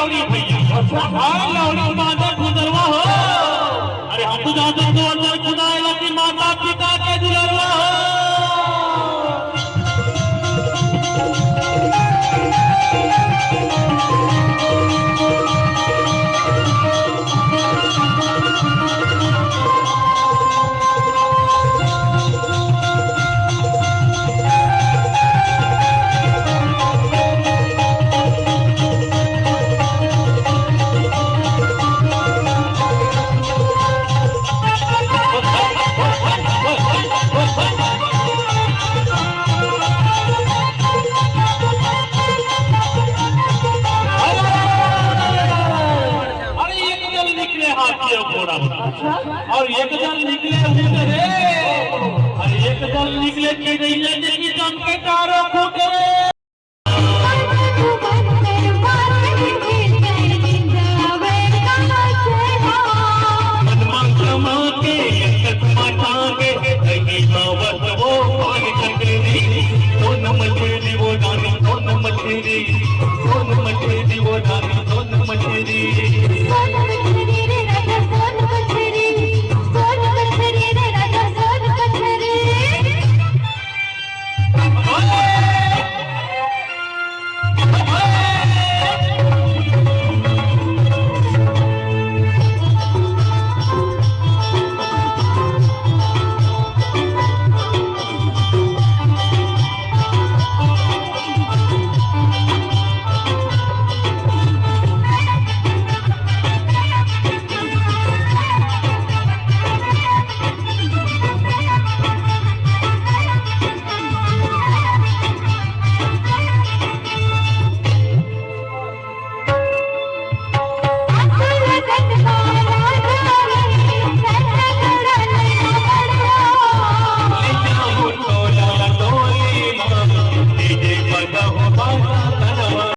लौड़ी भैया भाई लौड़ी माता गुजरवा हो। अरे हम तो जाते तो अंदर खुदाएगा कि माता पिता के दुलरवा हो। और एक जल निकले और एक जल निकले कि नहीं, जन के तारों को करे।